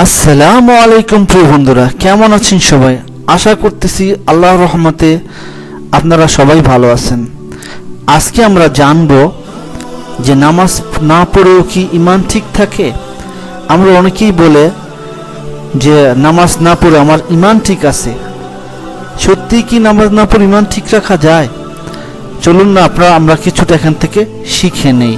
আসসালামু আলাইকুম প্রিয় বন্ধুরা, কেমন আছেন সবাই? আশা করতেছি আল্লাহর রহমতে আপনারা সবাই ভালো আছেন। আজকে আমরা জানব যে নামাজ না পড়েও কি ঈমান ঠিক থাকে। আমরা অনেকেই বলে যে নামাজ না পড়ে আমার ঈমান ঠিক আছে। সত্যি কি নামাজ না পড়ে ঈমান ঠিক রাখা যায়? চলুন না আমরা কিছুটা এখান থেকে শিখে নেই।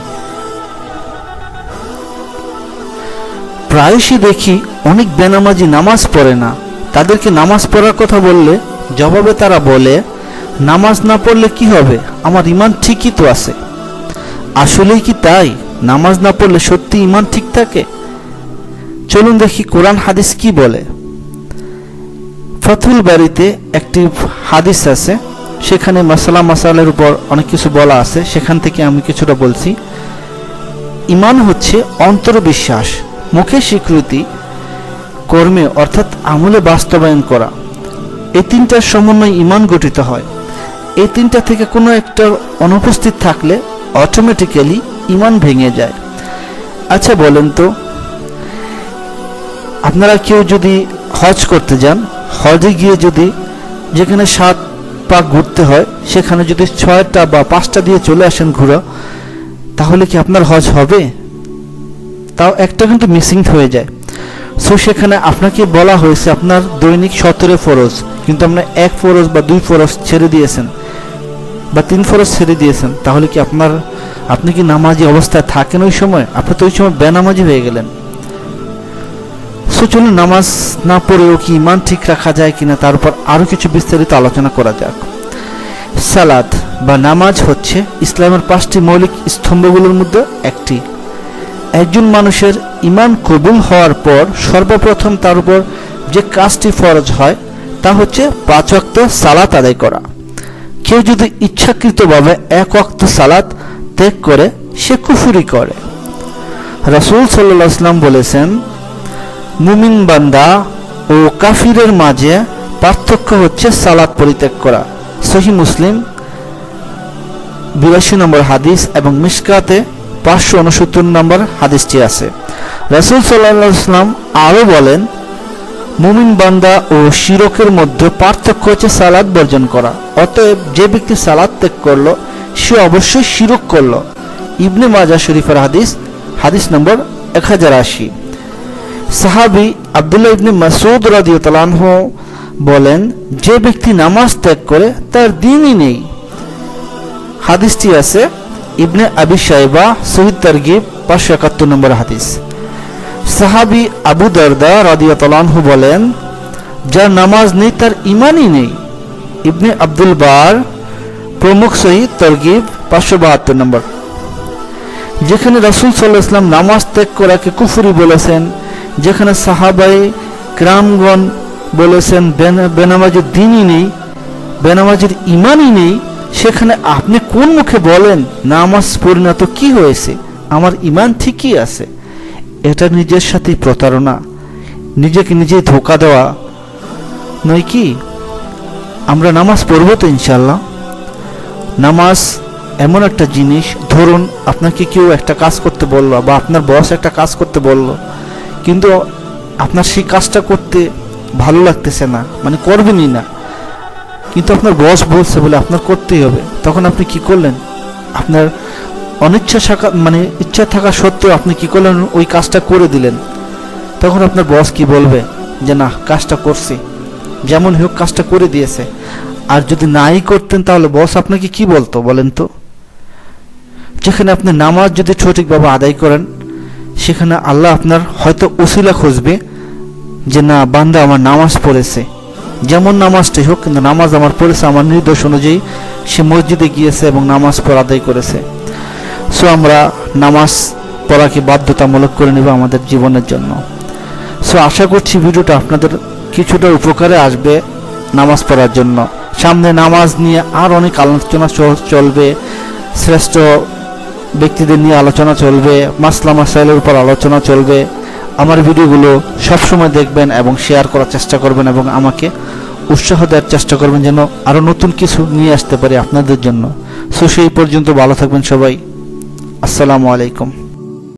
প্রায়শই দেখি অনেক বেনামাজি নামাজ পড়ে না। তাদেরকে নামাজ পড়ার কথা বললে জবাবে তারা বলে, নামাজ না পড়লে কি হবে, আমার ঈমান ঠিকই তো আছে। আসলেই কি তাই? নামাজ না পড়লে সত্যি ঈমান ঠিক থাকে? চলুন দেখি কোরআন হাদিস কি বলে। ফাথুল বারীতে একটি হাদিস আছে, সেখানে মাসালার উপর অনেক কিছু বলা আছে, সেখান থেকে আমি কিছুটা বলছি। ঈমান হচ্ছে অন্তর বিশ্বাস, মুখে স্বীকৃতি, কর্মে অর্থাৎ আমলে বাস্তবায়ন করা। এই তিনটার সমন্বয়ে ঈমান গঠিত হয়। এই তিনটা থেকে কোনো একটা অনুপস্থিত থাকলে অটোমেটিক্যালি ঈমান ভেঙে যায়। আচ্ছা বলেন তো, আপনারা কেউ যদি হজ করতে যান, হজে গিয়ে যদি যেখানে 7 পাক ঘুরতে হয় সেখানে যদি 6টা বা 5টা দিয়ে চলে আসেন ঘোরা, তাহলে কি আপনার হজ হবে? তাও একটা কিন্তু মিসিং হয়ে যায়। সো সেখানে আপনাকে বলা হয়েছে আপনার দৈনিক 17 ফরজ, কিন্তু আপনি 1 ফরজ বা 2 ফরজ ছেড়ে দিয়েছেন বা 3 ফরজ ছেড়ে দিয়েছেন, তাহলে কি আপনি কি নামাজি অবস্থায় থাকেন ওই সময়? আপনি তো ওই সময় বেনামাজি হয়ে গেলেন। সো চলুন নামাজ না পড়েও কি ঈমান ঠিক রাখা যায় কিনা তার উপর আরো কিছু বিস্তারিত আলোচনা করা যাক। সালাত বা নামাজ হচ্ছে ইসলামের 5টি মৌলিক স্তম্ভগুলোর মধ্যে একটি। একজন মানুষের ঈমান কবুল হওয়ার পর সর্বপ্রথম তার উপর যে কাজটি ফরজ হয় তা হচ্ছে 5 ওয়াক্ত সালাত আদায় করা। কেউ যদি ইচ্ছাকৃতভাবে 1 ওয়াক্ত সালাত ত্যাগ করে সে কুফরি করে। রাসূল সাল্লাল্লাহু আলাইহি ওয়াসাল্লাম বলেছেন, মুমিন বান্দা ও কাফিরের মাঝে পার্থক্য হচ্ছে সালাত পরিত্যাগ করা। সহিহ মুসলিম 82 নম্বর হাদিস এবং মিশকাতে 569 নম্বর হাদিসটি আছে। রাসূল সাল্লাল্লাহু আলাইহি ওয়াসাল্লাম আরো বলেন, মুমিন বান্দা ও শিরকের মধ্যে পার্থক্য হচ্ছে সালাত বর্জন করা। অতএব যে ব্যক্তি সালাত ত্যাগ করলো সে অবশ্যই শিরক করলো। ইবনে মাজাহ শরীফের হাদিস নম্বর 1080। সাহাবী আব্দুল্লাহ ইবনে মাসউদ রাদিয়াল্লাহু আনহু বলেন, যে ব্যক্তি নামাজ ত্যাগ করে তার দ্বীনই নেই। হাদিসটি আছে ইবনে আবি শাইবা সহিহ তারগিব 571 নম্বর হাদিস। সাহাবী আবু দারদা রাদিয়াল্লাহু আনহু বলেন, যার নামাজ নেই তার ঈমানই নেই। ইবনে আব্দুল বার প্রমুখ সহিহ তারগিব 572 নম্বর। যেখানে রাসূল সাল্লাল্লাহু আলাইহি ওয়াসাল্লাম নামাজ ত্যাগ করাকে কুফরি বলেছেন, যেখানে সাহাবায়ে কিরামগণ বলেছেন বেনামাজির দ্বীনই নেই, বেনামাজির ঈমানই নেই, সেখানে আপনি কোন মুখে বলেন নামাজ পড়ি না তো কি হয়েছে, আমার ঈমান ঠিকই আছে? এটা নিজের সাথেই প্রতারণা, নিজেকে নিজেই ধোঁকা দেওয়া নয় কি? আমরা নামাজ পড়বো তো ইনশাআল্লাহ। নামাজ এমন একটা জিনিস, ধরুন আপনাকে কেউ একটা কাজ করতে বললো বা আপনার বস একটা কাজ করতে বললো, কিন্তু আপনার সেই কাজটা করতে ভালো লাগতেছে না, মানে করবেনই না, কিন্তু আপনার বস বলছে বলে আপনার করতেই হবে। তখন আপনি কি করলেন? আপনার ইচ্ছা থাকা সত্ত্বেও আপনি কি করলেন? ওই কাজটা করে দিলেন। তখন আপনার বস কি বলবে? যে না, কাজটা করছি, যেমন হোক কাজটা করে দিয়েছে। আর যদি নাই করতেন তাহলে বস আপনাকে কি বলতো বলেন তো? যেখানে আপনি নামাজ যদি সঠিকভাবে আদায় করেন, সেখানে আল্লাহ আপনার হয়তো ওসিলা খুঁজবে যে না, বান্দা আমার নামাজ পড়েছে, যেমন নামাজটাই হোক, কিন্তু নামাজ আমার পড়েছে, আমার নির্দেশ অনুযায়ী সে মসজিদে গিয়েছে এবং নামাজ পড়া আদায় করেছে। সো আমরা নামাজ পড়াকে বাধ্যতামূলক করে নেব আমাদের জীবনের জন্য। সো আশা করছি ভিডিওটা আপনাদের কিছুটা উপকারে আসবে নামাজ পড়ার জন্য। সামনে নামাজ নিয়ে আর অনেক আলোচনা চলবে, শ্রেষ্ঠ ব্যক্তিদের নিয়ে আলোচনা চলবে, মাসলা মাসাইলের উপর আলোচনা চলবে। আমার ভিডিওগুলো সবসময় দেখবেন এবং শেয়ার করার চেষ্টা করবেন এবং আমাকে উৎসাহ দেওয়ার চেষ্টা করবেন যেন আরো নতুন কিছু নিয়ে আসতে পারি আপনাদের জন্য। সো সেই পর্যন্ত ভালো থাকবেন সবাই। আসসালামু আলাইকুম।